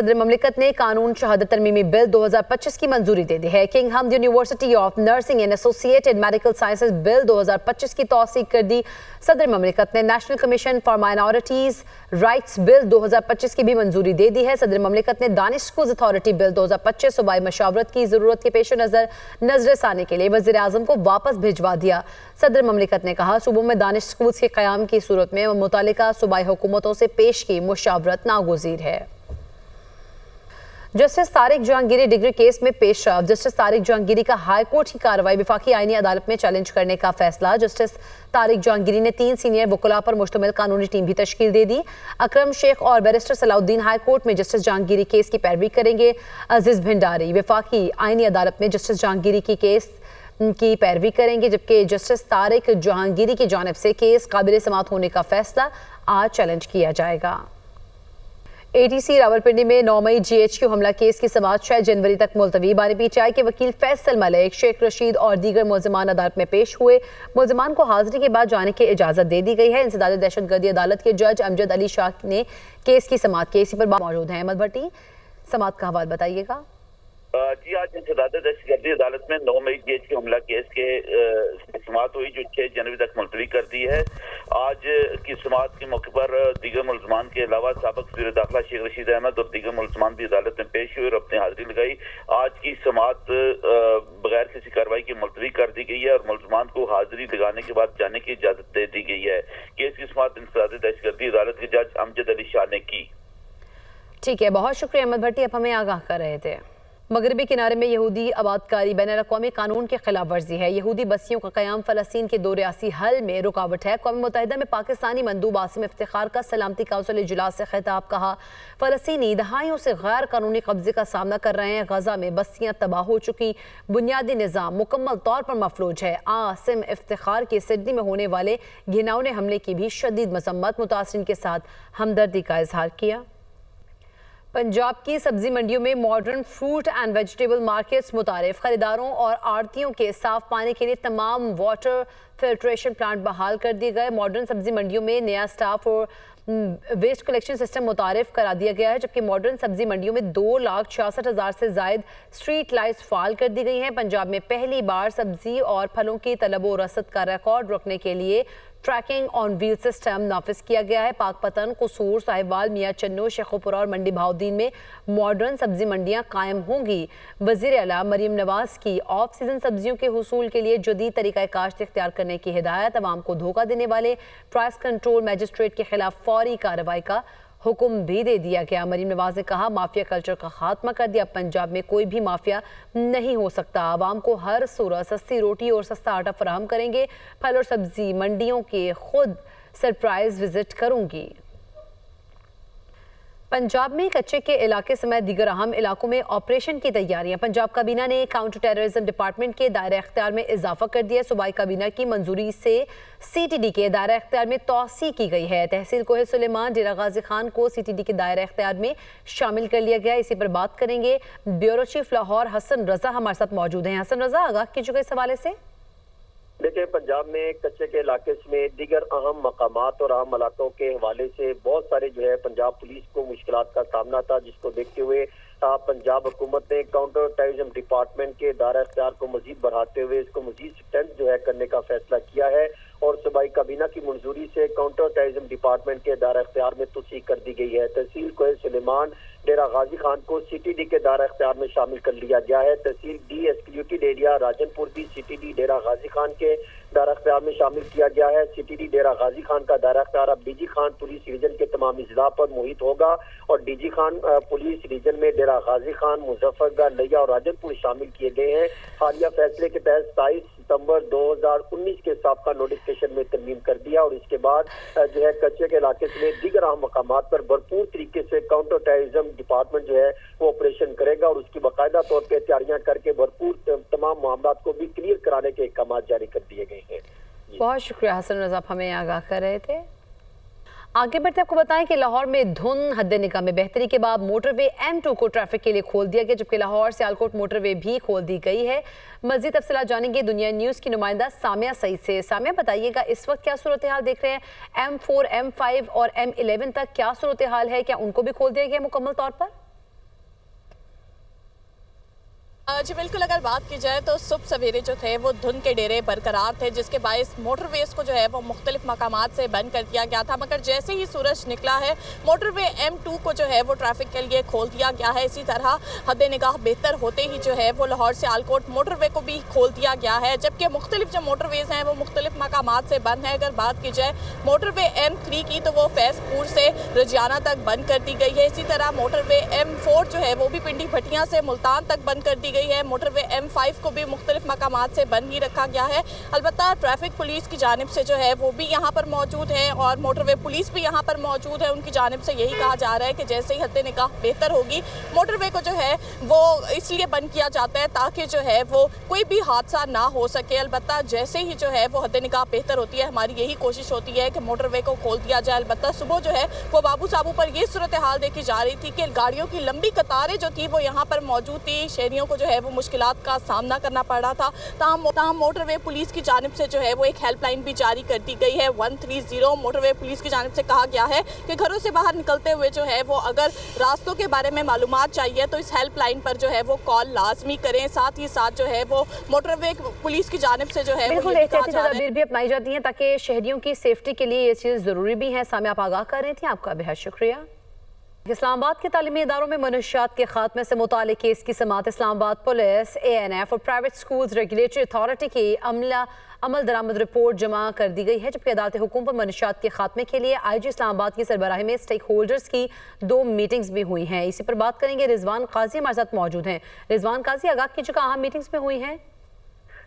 सदर ममलिकत ने कानून शहादत तरमीमी बिल 2025 की मंजूरी दे दी है। King Hamad university of nursing and associated medical sciences bill 2025 की तौसीक कर दी। सदर ममलिकत ने national commission for minorities rights bill 2025 की भी मंजूरी दे दी है। सदर ममलिकत ने दानिश स्कूल्स अथॉरिटी बिल 2025 सूबाई मशावरत की जरूरत के पेश नजर नजरसानी के लिए वज़ीर आज़म को वापस भिजवा दिया। सदर ममलिकत ने कहा, सूबों में दानिश स्कूल्स के क़याम की सूरत में मुतल्लिका सूबाई हुकूमतों से पेश की मुशावरत नागुज़ीर है। Justice Tariq Jahangiri degree case में पेशरफ। जस्टिस तारिक जहांगीरी का हाई कोर्ट की कार्रवाई वफाकी आईनी अदालत में चैलेंज करने का फैसला। जस्टिस तारिक जहांगीरी ने 3 सीनियर वकुला पर मुश्तमिल कानूनी टीम भी तश्कील दे दी। अकरम शेख और बैरिस्टर सलाउद्दीन हाई कोर्ट में जस्टिस जहांगीरी केस की पैरवी करेंगे। अजीज भंडारी वफाकी आईनी अदालत में जस्टिस जहांगीरी की केस की पैरवी करेंगे, जबकि जस्टिस तारिक जहांगीरी की जानिब से केस काबिल समाअत होने का फैसला आज चैलेंज किया जाएगा। ATC रावलपिंडी में 9 मई GHQ हमला केस की समाअत 6 जनवरी तक मुलतवी। बानी PTI के वकील फैसल मलिक, शेख रशीद और दीगर मुलजमान अदालत में पेश हुए। मुलजमान को हाजिरी के बाद जाने की इजाजत दे दी गई है। इंसदाद दहशतगर्दी अदालत के जज अमजद अली शाह ने केस की समाअत की। इसी पर मौजूद हैं अहमद भट्टी। समाअत का हवाला बताइएगा। जी, आज इंसदाद दहशतगर्दी अदालत में 9 मई GHQ हमला केस के समाअत हुई, जो 6 जनवरी तक मुलतवी कर दी है। आज की समाअत के मौके पर दीगर मुलजमान के अलावा साबिक वज़ीर दाखिला शेख रशीद अहमद और दीगर मुलजमान भी अदालत में पेश हुए और अपनी हाजिरी लगाई। आज की समाअत बगैर किसी कार्रवाई के मुलतवी कर दी गई है और मुलजमान को हाजिरी लगाने के बाद जाने की इजाजत दे दी गई है। केस की समाअत इंसदाद दहशतगर्दी अदालत के जज अमजद अली शाह ने की। ठीक है, बहुत शुक्रिया अहमद भट्टी, आप हमें आगाह कर रहे थे। मगरबी किनारे में यहूदी आबादकारी बैनुल-अक़वामी कानून के खिलाफ वर्जी है। यहूदी बस्तियों का क़याम फ़लस्तीन के दो रियासी हल में रुकावट है। क़ौम मुत्तहिदा में पाकिस्तानी मंदूब आसिम इफ्तिखार का सलामती काउंसिल इजलास से खिताब। कहा, फ़लस्तीनी दहाइयों से गैर कानूनी कब्जे का सामना कर रहे हैं। गजा में बस्तियाँ तबाह हो चुकी, बुनियादी निज़ाम मुकम्मल तौर पर मफलूज है। आसिम इफ्तिखार के सिडनी में होने वाले घिनौने हमले की भी शदीद मजम्मत, मुतासिरीन के साथ हमदर्दी का इजहार किया। पंजाब की सब्जी मंडियों में modern fruit and vegetable markets मुतारिफ। खरीदारों और आड़तियों के साफ पानी के लिए तमाम वाटर फिल्ट्रेशन प्लांट बहाल कर दिए गए। मॉडर्न सब्जी मंडियों में नया स्टाफ और वेस्ट कलेक्शन सिस्टम मुतारिफ करा दिया गया है, जबकि मॉडर्न सब्जी मंडियों में 2,66,000 से जायद स्ट्रीट लाइट्स फाल कर दी गई हैं। पंजाब में पहली बार सब्जी और फलों की तलब व रसद का रिकॉर्ड रखने के लिए ट्रैकिंग ऑन व्हील सिस्टम नाफिज किया गया है। पाकपतन, कसूर, साहिवाल, मियां चन्नो, शेखुपुरा और मंडी भाउद्दीन में मॉडर्न सब्जी मंडियां कायम होंगी। वज़ीर आला मरीम नवाज की ऑफ सीजन सब्जियों के हुसूल के लिए जदीद तरीका काश्त इख्तियार करने की हिदायत। अवाम को धोखा देने वाले प्राइस कंट्रोल मैजिस्ट्रेट के खिलाफ फौरी कार्रवाई का हुक्म भी दे दिया गया। मरीम नवाज ने कहा, माफिया कल्चर का खात्मा कर दिया। पंजाब में कोई भी माफिया नहीं हो सकता। आवाम को हर सूरत सस्ती रोटी और सस्ता आटा फराहम करेंगे। फल और सब्जी मंडियों के खुद सरप्राइज विजिट करूंगी। पंजाब में कच्चे के इलाके समेत दीगर अहम इलाकों में ऑपरेशन की तैयारियां। पंजाब काबीना ने काउंटर टेररिज्म डिपार्टमेंट के दायरा इख्तियार में इजाफा कर दिया। सूबाई काबीना की मंजूरी से CTD के दायरा इख्तियार में तौसी की गई है। तहसील कोहे सुलेमान डेरा गाजी खान को CTD के दायरा इख्तियार में शामिल कर लिया गया। इसी पर बात करेंगे ब्यूरो चीफ लाहौर हसन रजा हमारे साथ मौजूद हैं। हसन रजा, आगाह कीजिएगा इस हवाले से। देखिए, पंजाब में कच्चे के इलाके में दीगर अहम मकामात और अहम इलाकों के हवाले से बहुत सारे जो है पंजाब पुलिस को मुश्किलात का सामना था, जिसको देखते हुए पंजाब हुकूमत ने काउंटर टेररिज्म डिपार्टमेंट के दायरा इख्तियार को मजीद बढ़ाते हुए इसको मजीद स्ट्रेंथ जो है करने का फैसला किया है और सूबाई काबीना की मंजूरी से काउंटर टेररिज्म डिपार्टमेंट के दायरा इख्तियार में तोसी कर दी गई है। तहसील कोहे सुलेमान डेरा गाजी खान को CTD के दायरा इख्तियार में शामिल कर लिया गया है। तहसील DSQT एरिया राजनपुर भी CTD डेरा गाजी खान के दायरा इख्तियार में शामिल किया गया है। CTD डेरा गाजी खान का दायरा इख्तियार अब DG खान पुलिस रीजन के तमाम अजला पर मुहित होगा और DG खान पुलिस रीजन में डेरा गाजी खान, मुजफ्फरगढ़, लिया और राजनपुर शामिल किए गए हैं। हालिया फैसले के तहत 27 सितंबर 2019 के साबका नोटिफिकेशन में तरमीम कर दिया और इसके बाद जो है कच्चे के इलाके में दीगर अहम मकामात पर भरपूर तरीके से काउंटर टेररिज्म डिपार्टमेंट जो है वो ऑपरेशन करेगा और उसकी बाकायदा तौर पर तैयारियां करके भरपूर तमाम मामला को भी क्लियर कराने के अहकाम जारी कर दिए गए हैं। बहुत शुक्रिया हसन रजा, हमें आगाह कर रहे थे। आगे बढ़ते आपको बताएं कि लाहौर में धुंध हद निगाह में बेहतरी के बाद मोटरवे M2 को ट्रैफिक के लिए खोल दिया गया, जबकि लाहौर सियालकोट मोटरवे भी खोल दी गई है। मजीद तफसीलात जानेंगे दुनिया न्यूज़ की नुमाइंदा सामिया सईद से। सामिया, बताइएगा इस वक्त क्या सूरत हाल देख रहे हैं? M4, M5 और M11 तक क्या सूरत हाल है? क्या उनको भी खोल दिया गया मुकम्मल तौर पर? जी बिल्कुल, अगर बात की जाए तो सुबह सवेरे जो थे वो धुंध के डेरे बरकरार थे, जिसके बायस मोटरवेज को जो है वो मुख्तलिफ मकामात से बंद कर दिया गया था। मगर जैसे ही सूरज निकला है, मोटरवे M2 को जो है वो ट्रैफिक के लिए खोल दिया गया है। इसी तरह हद निगाह बेहतर होते ही जो है वो लाहौर से आलकोट मोटरवे को भी खोल दिया गया है, जबकि मुख्तलिफ जो मोटरवेज हैं वो मुख्तलिफ मकामात से बंद है। अगर बात की जाए मोटरवे M3 की, तो वो फैजपुर से रजियाना तक बंद कर दी गई है। इसी तरह मोटरवे M4 जो है वो भी पिंडी भटियां से मुल्तान तक बंद कर दी गई है। मोटरवे M5 को भी मुख्तलिफ मकामात से बंद ही रखा गया है। अलबत्ता ट्रैफिक पुलिस की जानिब से जो है वो भी यहाँ पर मौजूद है और मोटरवे पुलिस भी यहाँ पर मौजूद है। उनकी जानिब से यही कहा जा रहा है कि जैसे ही हद निगाह बेहतर होगी, मोटरवे को जो है वो इसलिए बंद किया जाता है ताकि जो है वो कोई भी हादसा ना हो सके। अलबत्ता जैसे ही जो है वो हद निगाह बेहतर होती है, हमारी यही कोशिश होती है कि मोटरवे को खोल दिया जाए। अलबत्ता सुबह जो है वो बाबू साबू पर ये सूरत हाल देखी जा रही थी कि गाड़ियों की लंबी कतारें जो थी वो यहाँ पर मौजूद थी। शहरियों को जो है वो मुश्किलात का सामना करना पड़ रहा था। ताहम मोटरवे पुलिस की जानिब से जो है वो एक हेल्पलाइन भी जारी कर दी गई है 130। मोटरवे पुलिस की जानिब से कहा गया है कि घरों से बाहर निकलते हुए जो है वो अगर रास्तों के बारे में मालूमात चाहिए तो इस हेल्पलाइन पर जो है वो कॉल लाजमी करें। साथ ही साथ जो है वो मोटरवे पुलिस की जानिब से जो है बिल्कुल एहतियाती तदबीर भी अपनाई जाती हैं ताकि शहरियों की सेफ्टी के लिए ये चीज़ ज़रूरी भी है। सामने आप आगाह कर रही थी, आपका बेहद शुक्रिया। इस्लामाबाद के तालीमी इदारों में मनशियात के खात्मे से मुताल्लिक़ केस की समाअत इस्लामाबाद पुलिस, ANF और प्राइवेट स्कूल्स रेगुलेटरी अथॉरिटी की अमल दरामद रिपोर्ट जमा कर दी गई है, जबकि अदालत हुकूम पर मनशियात के खात्मे के लिए IG इस्लामाबाद की सरबराही में स्टेक होल्डर्स की 2 मीटिंग्स भी हुई हैं। इसी पर बात करेंगे। रिजवान काजी हमारे साथ मौजूद हैं। रिजवान काजी, आगाह कीजिएगा, अहम मीटिंग्स में हुई हैं?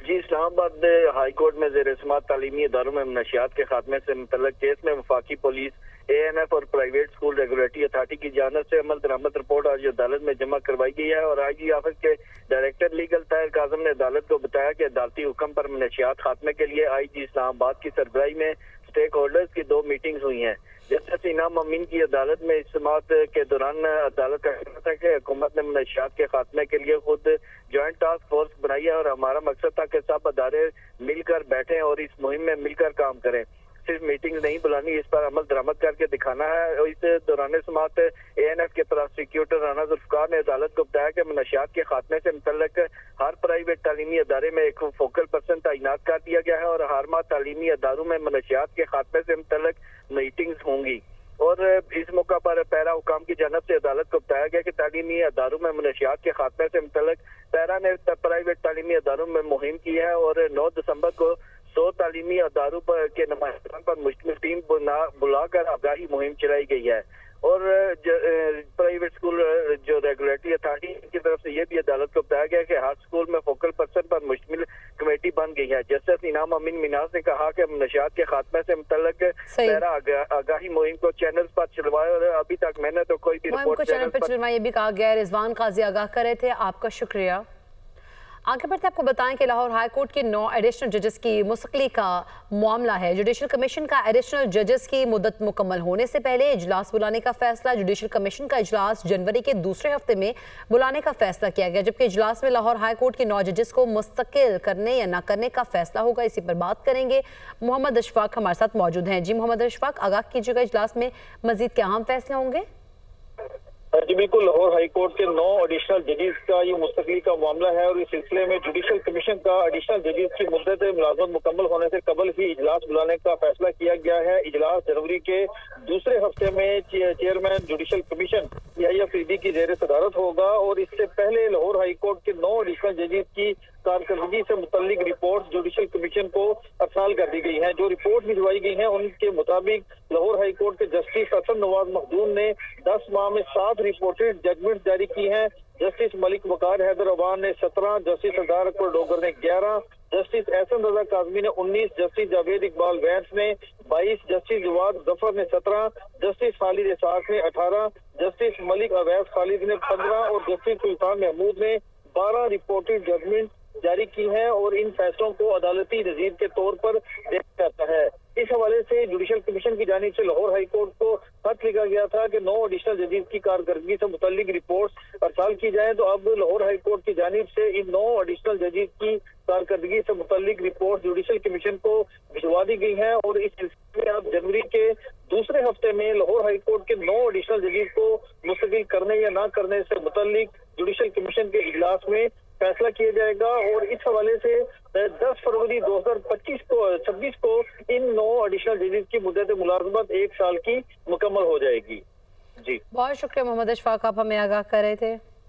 जी, इस्लामाबाद हाई कोर्ट में ज़ेर समाअत तालीमी इदारों में मनशियात के खात्मे से मुतल्लिक़ केस में वफाकी पुलिस, ANF और प्राइवेट स्कूल रेगुलेटरी अथॉरिटी की जानिब से अमल दरामद रिपोर्ट आज अदालत में जमा करवाई गई है और IG ऑफिस के डायरेक्टर लीगल ताहिर काज़म ने अदालत को बताया कि अदालती हुक्म पर मनशियात खात्मे के लिए IG इस्लामाबाद की सरबराही में स्टेक होल्डर्स की 2 मीटिंग्स हुई हैं। जस्टिस इनाम अमीन की अदालत में इस समाअत के दौरान अदालत का कहना था कि हुकूमत ने मनशियात के खात्मे के लिए खुद ज्वाइंट टास्क फोर्स बनाई है और हमारा मकसद था कि सब अदारे मिलकर बैठें और इस मुहिम में मिलकर काम करें। सिर्फ मीटिंग नहीं बुलानी, इस पर अमल दरामद करके दिखाना है। और इस दौरान समाअत ANF के प्रोसिक्यूटर राना जुल्फकार ने अदालत को बताया कि मनशियात के खात्मे से मुतल्लिक हर प्राइवेट तालीमी अदारे में एक फोकल पर्सन तैनात कर दिया गया है और हर माह तालीमी अदारों में मनशियात के खात्मे से मुतल्लिक मीटिंग्स होंगी। और इस मौका पर पैरा हुकाम की जानब से अदालत को बताया गया कि तालीमी अदारों में मनशियात के खात्मे से मुतल्लिक पैरा ने प्राइवेट तालीमी अदारों में मुहिम की है और 9 दिसंबर को 100 तालीमी अदारों पर के नुमाइंदों पर मुश्तमिल टीम बुलाकर आगाही मुहिम चलाई गई है। और प्राइवेट स्कूल जो रेगुलेटरी अथॉरिटी की तरफ से ये भी अदालत को बताया गया कि हर स्कूल में फोकल पर्सन पर मुश्तमिल कमेटी बन गई है। जस्टिस इनाम अमीन मिनाज ने कहा कि नशियात के खात्मे से मुतल्लिक पैरा आगाही मुहिम को चैनल पर चलवाए और अभी तक मैंने तो कोई भी रिपोर्ट चैनल पर चलवाई, ये भी कहा गया है। रिजवान काजी आगाह कर रहे थे, आपका शुक्रिया। आगे बढ़ते आपको बताएं कि लाहौर हाई कोर्ट के 9 एडिशनल जजेस की मुस्तकली का मामला है। जुडिशल कमीशन का एडिशनल जजेस की मुद्दत मुकम्मल होने से पहले इजलास बुलाने का फैसला। जुडिशल कमीशन का इजलास जनवरी के दूसरे हफ्ते में बुलाने का फैसला किया गया, जबकि इजलास में लाहौर हाई कोर्ट के 9 जजेस को मुस्तकिल करने या न करने का फैसला होगा। इसी पर बात करेंगे। मोहम्मद अशफाक हमारे साथ मौजूद हैं। जी मोहम्मद अशफाक, आगाह कीजिएगा, इजलास में मजीद क्या अहम फैसले होंगे? जी बिल्कुल, लाहौर हाई कोर्ट के 9 एडिशनल जजेस का ये मुस्तकली का मामला है और इस सिलसिले में जुडिशल कमीशन का एडिशनल जजेस की मुद्दत मुलाजमत मुकम्मल होने से कबल ही इजलास बुलाने का फैसला किया गया है। इजलास जनवरी के दूसरे हफ्ते में chairman judicial commission Yahya Afridi की जेर सदारत होगा और इससे पहले लाहौर हाई कोर्ट के 9 एडिशनल जजेस की कारकर्दगी से मुतल्लिक रिपोर्ट जुडिशल कमीशन को अरसाल कर दी गई है। जो रिपोर्ट भिजवाई गई है उनके मुताबिक लाहौर हाई कोर्ट के जस्टिस हसन नवाज मखदूम ने 10 माह में 7 रिपोर्टेड जजमेंट जारी की हैं। जस्टिस मलिक वकार हैदराबाद ने 17, जस्टिस सरदार अकबर डोगर ने 11, जस्टिस एहसन रजा काजमी ने 19, जस्टिस जावेद इकबाल वैंस ने 22, जस्टिस जवाद जफर ने 17, जस्टिस खालिद इसाक ने 18, जस्टिस मलिक अवैस खालिद ने 15 और जस्टिस सुल्तान महमूद ने 12 रिपोर्टेड जजमेंट जारी की हैं और इन फैसलों को अदालती नजीर के तौर पर देखा जाता है। इस हवाले से जुडिशल कमीशन की जानिब से लाहौर हाई कोर्ट को खत लिखा गया था कि 9 एडिशनल जजेस की कारकर्दगी से मुतल्लिक रिपोर्ट्स अरसाल की जाए। तो अब लाहौर हाई कोर्ट की जानिब से इन 9 एडिशनल जजेस की कारकर्दगी से मुतल्लिक रिपोर्ट जुडिशल कमीशन को भिजवा दी गई है और इस सिलसिले में अब जनवरी के दूसरे हफ्ते में लाहौर हाई कोर्ट के 9 एडिशनल जजेस को मुस्तकिल करने या ना करने से मुतल्लिक जुडिशल कमीशन के इजलास में फैसला किया जाएगा और इस हवाले से 10 फरवरी 2026 को इन 9 एडिशनल जजेस की मुद्दत मुलाजमत 1 साल की मुकम्मल हो जाएगी। जी बहुत शुक्रिया मोहम्मद अशफाक, आप हमें आगाह कर रहे थे।